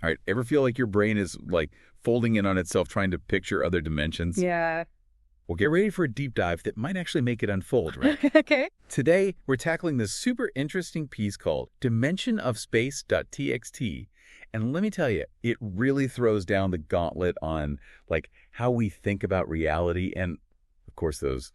All right, ever feel like your brain is like folding in on itself trying to picture other dimensions? Yeah. Well, get ready for a deep dive that might actually make it unfold, right? Okay. Today, we're tackling this super interesting piece called dimensionofspace.txt. And let me tell you, it really throws down the gauntlet on like how we think about reality and, of course, those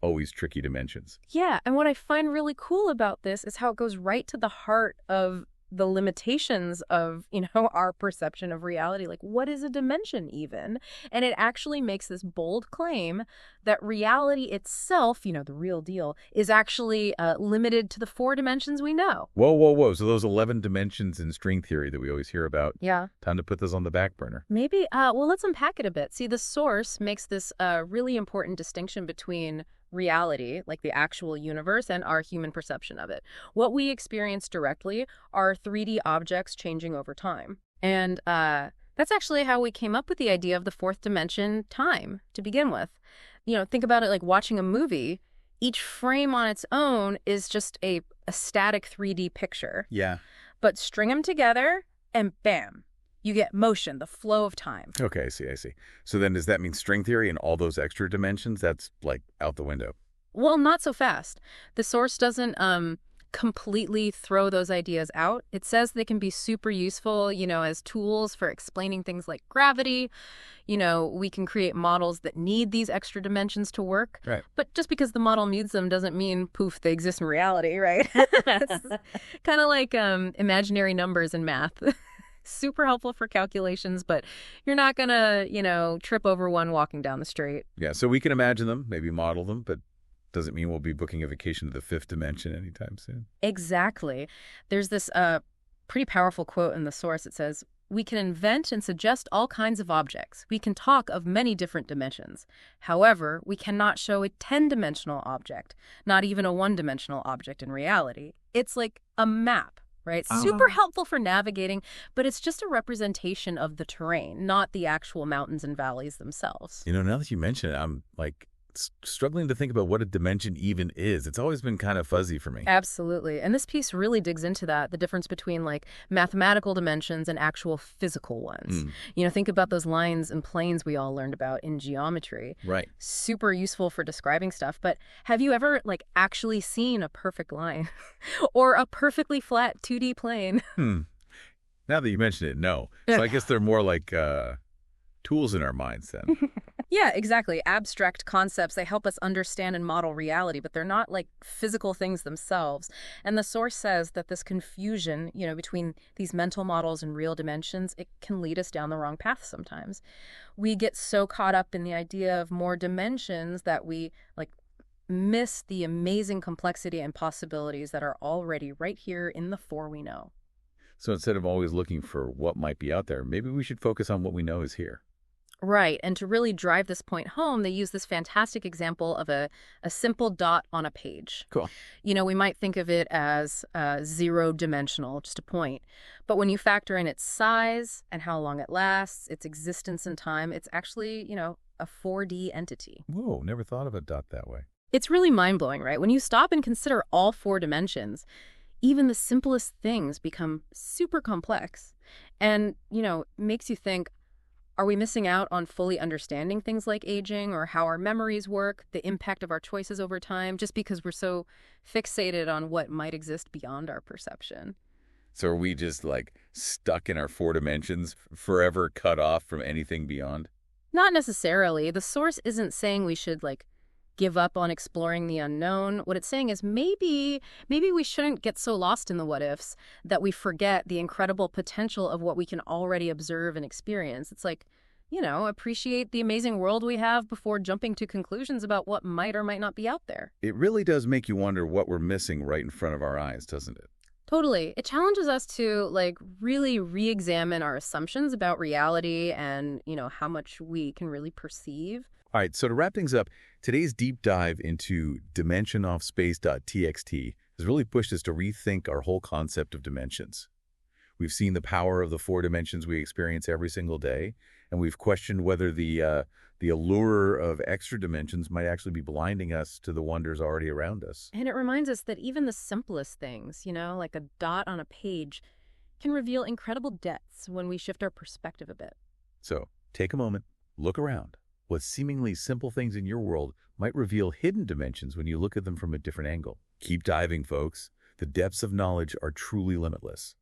always tricky dimensions. Yeah, and what I find really cool about this is how it goes right to the heart of the limitations of, our perception of reality. Like, what is a dimension even? And it actually makes this bold claim that reality itself, the real deal, is actually limited to the 4 dimensions we know. Whoa, whoa, whoa. So those 11 dimensions in string theory that we always hear about, Yeah. time to put this on the back burner. Maybe, well, let's unpack it a bit. See, the source makes this really important distinction between reality, like the actual universe, and our human perception of it. What we experience directly are 3D objects changing over time. And that's actually how we came up with the idea of the 4th dimension, time, to begin with. Think about it like watching a movie. Each frame on its own is just a static 3D picture. Yeah. But string them together and bam, you get motion, the flow of time. Okay, I see. So then does that mean string theory and all those extra dimensions, that's like out the window? Well, not so fast. The source doesn't completely throw those ideas out. It says they can be super useful, as tools for explaining things like gravity. We can create models that need these extra dimensions to work. Right. But just because the model needs them doesn't mean, poof, they exist in reality, right? It's kind of like imaginary numbers in math. Super helpful for calculations, but you're not going to, trip over one walking down the street. Yeah, so we can imagine them, maybe model them, but doesn't mean we'll be booking a vacation to the 5th dimension anytime soon. Exactly. There's this pretty powerful quote in the source. It says, "We can invent and suggest all kinds of objects. We can talk of many different dimensions. However, we cannot show a 10-dimensional object, not even a 1-dimensional object in reality. It's like a map. Right? Super helpful for navigating, but it's just a representation of the terrain, not the actual mountains and valleys themselves. Now that you mention it, I'm like struggling to think about what a dimension even is. It's always been kind of fuzzy for me. Absolutely. And this piece really digs into that, the difference between like mathematical dimensions and actual physical ones. Think about those lines and planes we all learned about in geometry. Right. Super useful for describing stuff. But have you ever like actually seen a perfect line or a perfectly flat 2D plane? Now that you mention it, no. So I guess they're more like tools in our minds then. Yeah, exactly. Abstract concepts, they help us understand and model reality, but they're not like physical things themselves. And the source says that this confusion, between these mental models and real dimensions, it can lead us down the wrong path sometimes. We get so caught up in the idea of more dimensions that we like miss the amazing complexity and possibilities that are already right here in the 4 we know. So instead of always looking for what might be out there, maybe we should focus on what we know is here. Right. And to really drive this point home, they use this fantastic example of a simple dot on a page. Cool. We might think of it as 0-dimensional, just a point. But when you factor in its size and how long it lasts, its existence in time, it's actually, a 4D entity. Whoa, never thought of a dot that way. It's really mind-blowing, right? When you stop and consider all 4 dimensions, even the simplest things become super complex. And, makes you think, are we missing out on fully understanding things like aging or how our memories work, the impact of our choices over time, just because we're so fixated on what might exist beyond our perception? So are we just like stuck in our 4 dimensions, forever cut off from anything beyond? Not necessarily. The source isn't saying we should give up on exploring the unknown. What it's saying is maybe we shouldn't get so lost in the what ifs that we forget the incredible potential of what we can already observe and experience. It's like, appreciate the amazing world we have before jumping to conclusions about what might or might not be out there. It really does make you wonder what we're missing right in front of our eyes, doesn't it? Totally. It challenges us to really re-examine our assumptions about reality and, how much we can really perceive. All right, so to wrap things up, today's deep dive into dimensionofspace.txt has really pushed us to rethink our whole concept of dimensions. We've seen the power of the 4 dimensions we experience every single day, and we've questioned whether the allure of extra dimensions might actually be blinding us to the wonders already around us. And it reminds us that even the simplest things, like a dot on a page, can reveal incredible depths when we shift our perspective a bit. So, take a moment, look around. What seemingly simple things in your world might reveal hidden dimensions when you look at them from a different angle. Keep diving, folks. The depths of knowledge are truly limitless.